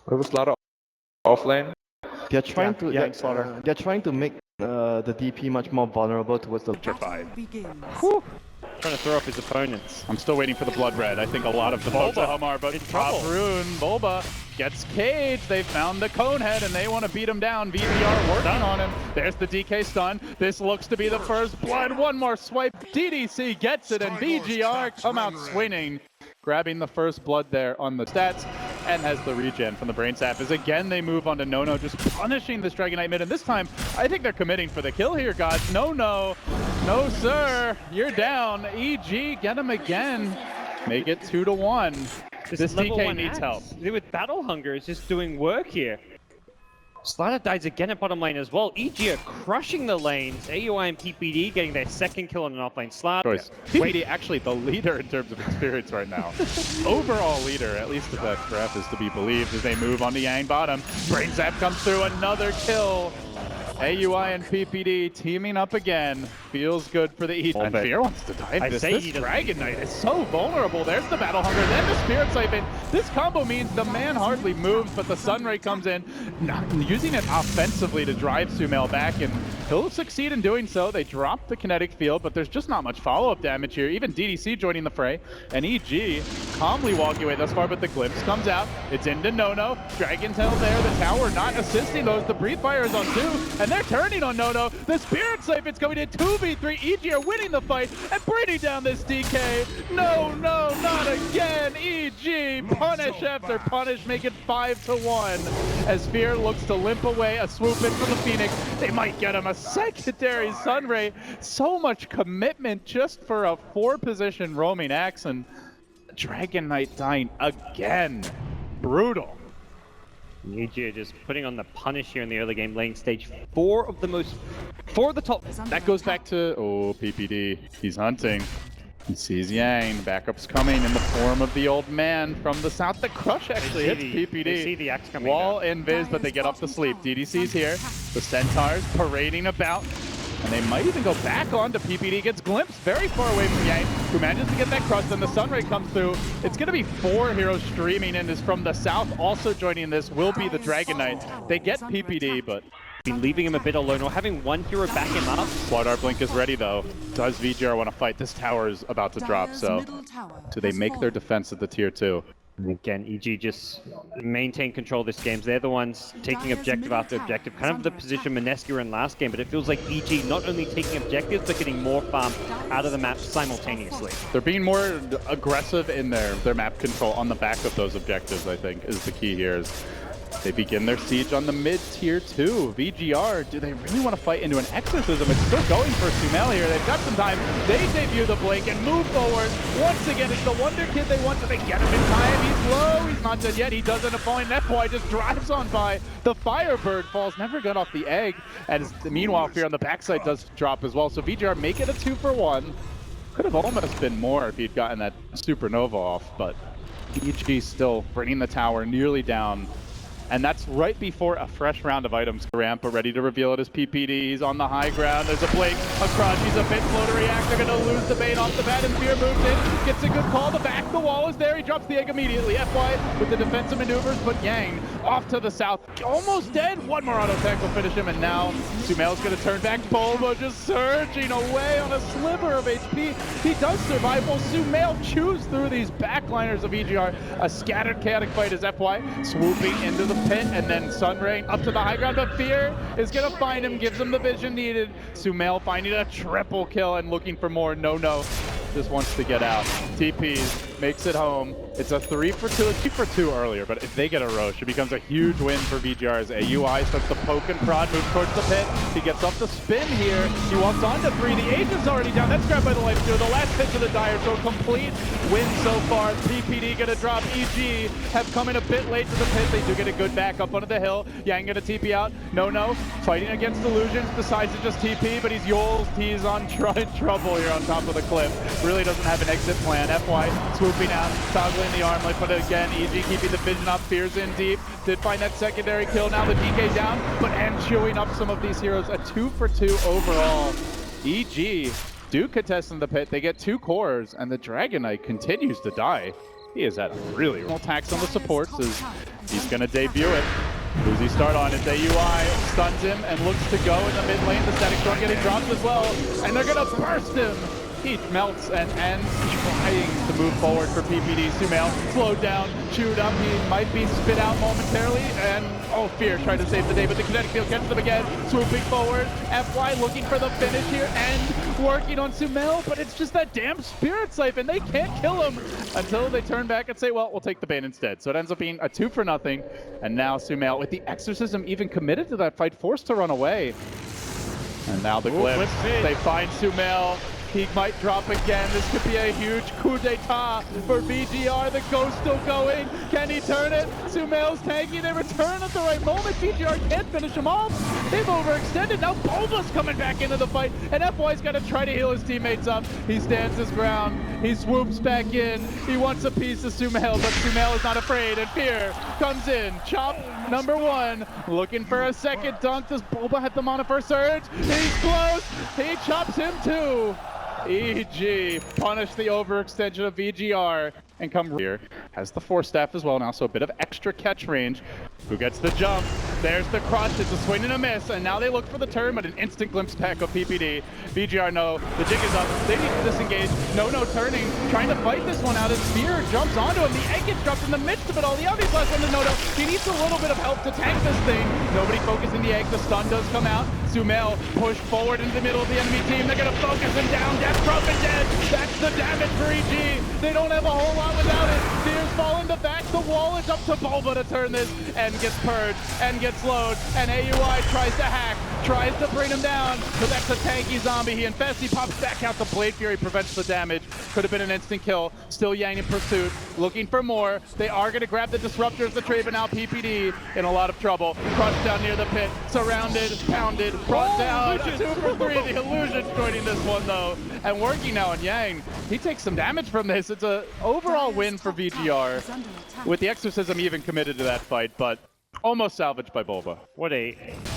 There was a lot of offlane. They're trying to yeah, Slaughter. they're trying to make the DP much more vulnerable towards the Petrified. Whew. Trying to throw off his opponents. I'm still waiting for the blood red. I think a lot of the folks at home are, but top rune, Bulba gets caged. They found the Conehead and they want to beat him down. Vg.R working on him. There's the DK stun. This looks to be the first blood. One more swipe. DDC gets it and Vg.R come out swinging, grabbing the first blood there on the stats, and has the regen from the Brain Sap. As again they move on to Nono, just punishing this Dragon Knight mid, and this time I think they're committing for the kill here, guys. No sir, you're down. EG, get him again. Make it 2-1. This DK needs help. With Battle Hunger is just doing work here. Slider dies again at bottom lane as well. EG are crushing the lanes. AUI and PPD getting their second kill on an offlane Slider. PPD actually the leader in terms of experience right now. Overall leader, at least if that graph is to be believed, as they move on to Yang bottom. Brain Zap comes through, another kill. AUI and PPD teaming up again. Feels good for the East. And Fear wants to dive this. This Dragon Knight is so vulnerable. There's the Battle Hunger, then the Spirit Siphon. This combo means the man hardly moves, but the Sunray comes in, using it offensively to drive Sumail back, and he'll succeed in doing so. They drop the kinetic field, but there's just not much follow-up damage here. Even DDC joining the fray, and EG calmly walking away thus far, but the glimpse comes out. It's into Nono. Dragon Tail there, the tower not assisting those. The Breathe Fire is on 2, and they're turning on Nono. The Spirit Siphon's going in 2v3. EG are winning the fight and bringing down this DK. No, not again. EG punish after punish, make it 5-1. As Fear looks to limp away, a swoop in from the Phoenix. They might get him a secondary Sunray. So much commitment just for a 4-position roaming axe, and Dragon Knight dying again. Brutal. EG are just putting on the punish here in the early game, laying stage 4 of the top. That goes back to, PPD. He's hunting. He sees Yang. Backup's coming in the form of the old man from the south. The crush actually hits PPD. They see the axe coming Wall down. invis, but they get off to sleep. DDC's here. The Centaurs parading about. And they might even go back on to PPD. Gets glimpsed very far away from Yang, who manages to get that crush. Then the Sunray comes through. It's going to be 4 heroes streaming in. Is from the south. Also joining this will be the Dragon Knight. They get PPD, but be leaving him a bit alone or having one hero back him up. Slaughter Blink is ready though. Does Vg.R want to fight? This tower is about to drop, so do they make their defense at the tier 2? And again, EG just maintain control of this game. They're the ones taking objective after objective, kind of the position Mineski were in last game, but it feels like EG not only taking objectives, but getting more farm out of the map simultaneously. They're being more aggressive in their map control on the back of those objectives, I think, is the key here. They begin their siege on the mid-tier 2. Vg.R, do they really want to fight into an exorcism? It's still going for Sumail here. They've got some time. They debut the Blink and move forward. Once again, it's the Wonder Kid they want. Do they get him in time? He's low. He's not dead yet. He does end up falling. FY just drives on by. The Firebird falls. Never got off the egg. And meanwhile, Fear on the backside does drop as well. So Vg.R make it a 2-for-1. Could have almost been more if he'd gotten that Supernova off. But EG still bringing the tower nearly down. And that's right before a fresh round of items ramp, but ready to reveal it as PPD. He's on the high ground. There's a blink, a crush. He's a bit slow to react. They're going to lose the bait off the bat, and Fear moves in. Gets a good call. The back, the wall is there. He drops the egg immediately. FY with the defensive maneuvers, but Yang off to the south. Almost dead. One more auto attack will finish him, and now Sumail's going to turn back. Bulba just surging away on a sliver of HP. He does survive. Will Sumail chews through these backliners of Vg.R. A scattered chaotic fight as FY swooping into the pit, and then Sunray up to the high ground, but Fear is going to find him, gives him the vision needed. Sumail finding a triple kill and looking for more. No, just wants to get out. TPs, makes it home. It's a 3-for-2, a 2-for-2 earlier, but if they get a Roche, it becomes a huge win for Vg.R. as AUI starts to poke and prod, moves towards the pit. He gets off the spin here. He walks on to 3. The agent's already down. That's grabbed by the life stealer. The last pitch of the Dire, so a complete win so far. PPD gonna drop. EG have come in a bit late to the pit. They do get a good back up onto the hill. Yang gonna TP out. No, fighting against Illusions. Decides to just TP, but he's Yols. He's on trouble here on top of the cliff. Really doesn't have an exit plan. FY swooping out, toggling the arm like, but again, EG keeping the vision up. Fear's in deep. Did find that secondary kill. Now the DK down, but and chewing up some of these heroes. A 2-for-2 overall. EG do contest in the pit. They get 2 cores, and the Dragon Knight continues to die. He has had really real attacks on the supports as He's gonna debut it. Who's he start on? It's AUI, stuns him and looks to go in the mid lane. The static storm getting dropped as well, and they're gonna burst him. He melts and ends trying to move forward for PPD. Sumail slowed down, chewed up. He might be spit out momentarily, and oh, Fear tried to save the day, but the kinetic field catches them again. Swooping forward, FY looking for the finish here and working on Sumail, but it's just that damn Spirit Siphon. They can't kill him until they turn back and say, well, we'll take the bane instead. So it ends up being a 2-0, and now Sumail, with the Exorcism even committed to that fight, forced to run away. And now the glimpse. They find Sumail. He might drop again. This could be a huge coup d'etat for Vg.R. The ghost still going. Can he turn it? Sumail's tanky. They return at the right moment. Vg.R. can't finish him off. They've overextended. Now Bulba's coming back into the fight, and FY's got to try to heal his teammates up. He stands his ground. He swoops back in. He wants a piece of Sumail, but Sumail is not afraid, and Fear comes in. Chop number 1, looking for a second dunk. Does Bulba have them on a first surge? He's close. He chops him too. EG punish the overextension of Vg.R. and come here. Has the Force Staff as well now, so a bit of extra catch range. Who gets the jump? There's the crush. It's a swing and a miss, and now they look for the turn, but an instant glimpse back of PPD. Vg.R, no. The jig is up. They need to disengage. No turning. Trying to fight this one out as Fear jumps onto him. The egg gets dropped in the midst of it all. The obvious last one to No. He needs a little bit of help to tank this thing. Nobody focusing the egg. The stun does come out. Sumail pushed forward into the middle of the enemy team. They're going to focus him down. Death Drop and dead. That's the damage for EG. They don't have a whole lot without it. Fear's falling to back. The wall is up to Bulba to turn this, and gets purged and gets slowed. And AUI tries to hack, tries to bring him down, but that's a tanky zombie. He infests. He pops back out. The Blade Fury prevents the damage. Could have been an instant kill. Still Yang in pursuit, looking for more. They are going to grab the disruptors, the trade, but now PPD in a lot of trouble. Crushed down near the pit, surrounded, pounded, brought down. 2 for 3. The Illusion's joining this one though, and working now on Yang. He takes some damage from this. It's an overall win for Vg.R. with the Exorcism even committed to that fight, but almost salvaged by Bulba.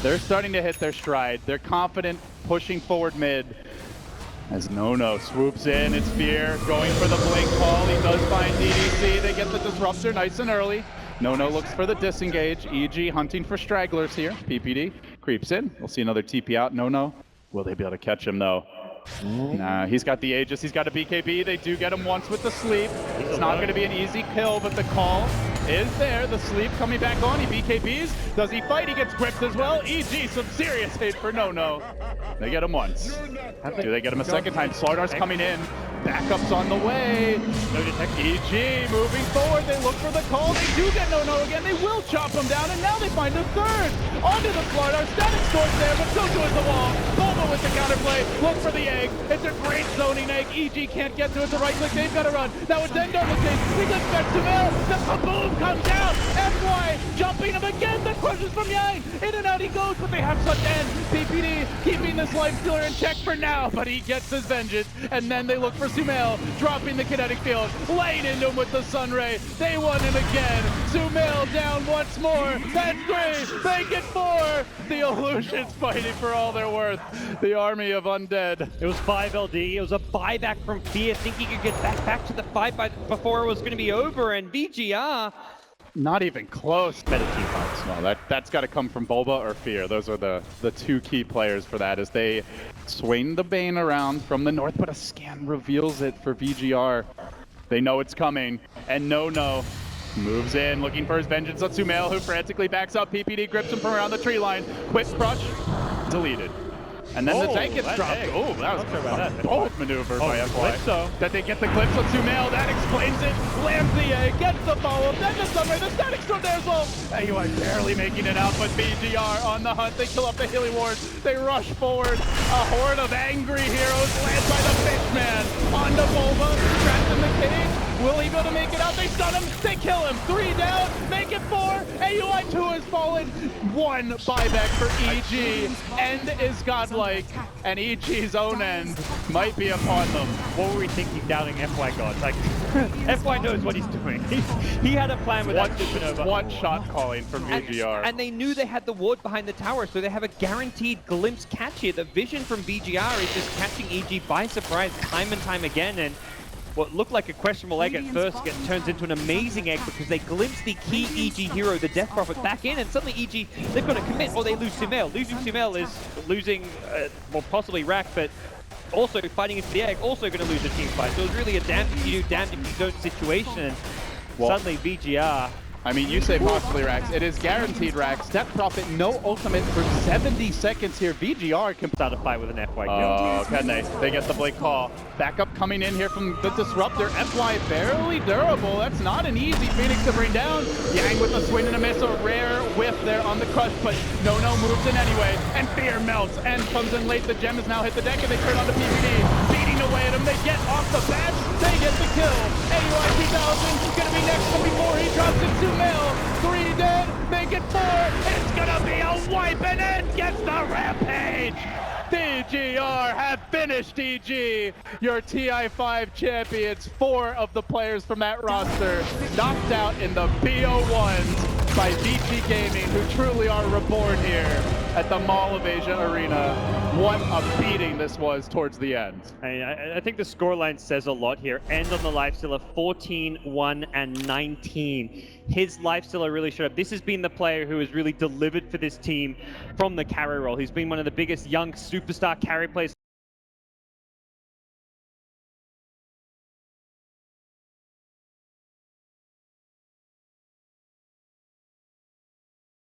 They're starting to hit their stride. They're confident, pushing forward mid. As No swoops in, it's Fear going for the blink call. He does find DDC. They get the disruptor nice and early. No looks for the disengage. EG hunting for stragglers here. PPD creeps in. We'll see another TP out. No. Will they be able to catch him though? Nah, he's got the Aegis, he's got a BKB. They do get him once with the sleep. It's not going to be an easy kill, but the call is there. The sleep coming back on. He BKBs. Does he fight? He gets gripped as well. EG, some serious hate for No. They get him once. Do they get him a second time? Slardar's coming in. Backups on the way. EG moving forward. They look for the call. They do get No again. They will chop him down, and now they find a third. Onto the Slardar. Static Storm's there, but so too is the wall. Bulba with the counterplay. Look for the egg. It's a great zoning egg. EG can't get to it. The right click. They've got to run. Now it's Endar the chase. He gets back to Mel. The kaboom comes out. FY jumping him again. The crushes from Yang. In and out he goes, but they have such end. PPD keeping this life stealer in check for now, but he gets his vengeance. And then they look for Sumail, dropping the kinetic field, laying into him with the Sunray. They won it again. Sumail down once more. That's 3. They get 4. The Illusions fighting for all they're worth. The army of undead. It was 5 LD. It was a buyback from Fear. Think he could get back to the fight before it was going to be over, and Vg.R. Not even close. Better team fights. No, that's got to come from Bulba or Fear. Those are the 2 key players for that, as they swing the Bane around from the north, but a scan reveals it for Vg.R. They know it's coming, and No moves in, looking for his vengeance on Sumail, who frantically backs up. PPD grips him from around the tree line. Quick crush, deleted. And then the tank gets dropped. Oh, that was a bold maneuver by FY. That they get the clips on Sumail, that explains it. Lands the egg, gets the follow-up, then the Sunray, the static storm there as well. AUI barely making it out, but Vg.R on the hunt. They kill up the Hilly Ward. They rush forward. A horde of angry heroes led by the Fishman. Onto Bulba, trapped in the cage. Will he be able to make it out? They stun him. They kill him. 3 down. Make it 4. AUI 2 has fallen. 1 buyback for EG. End is godlike. And EG's own end might be upon them. What were we thinking doubting FY God? Like, FY knows what he's doing. He had a plan with that supernova. One shot calling from Vg.R. And they knew they had the ward behind the tower, so they have a guaranteed glimpse catch here. The vision from Vg.R is just catching EG by surprise time and time again. And what looked like a questionable egg at first turns into an amazing egg because they glimpse the key EG hero, the Death Prophet, back in, and suddenly EG, they've got to commit or they lose Sumail. Losing Sumail is losing, well, possibly Rack, but also fighting into the egg, also going to lose a team fight. So it's really a damned if you do, damned if you don't situation. Suddenly Vg.R. I mean, you say possibly Rax. It is guaranteed Rax. Death Prophet, no ultimate for 70 seconds here. Vg.R can Start a fight with an FY kill. Oh, can they? They get the Blake call. Backup coming in here from the Disruptor. FY barely durable. That's not an easy Phoenix to bring down. Yang with a swing and a miss. A rare whiff there on the crush, but no moves in anyway. And Fear melts and comes in late. The gem has now hit the deck and they turn on to PvD. Beating away at him. They get off the bat. They get the kill. AUI 2000 gonna be next one before he drops it to Mil. 3 dead. Make it 4. It's gonna be a wipe and then gets the rampage. Vg.R have finished EG, your TI5 champions. 4 of the players from that roster knocked out in the BO1s by VG Gaming, who truly are reborn here at the Mall of Asia Arena. What a beating this was towards the end. I think the scoreline says a lot here. End on the lifestealer 14, 1, and 19. His lifestealer really showed up. This has been the player who has really delivered for this team from the carry role. He's been one of the biggest young superstar carry players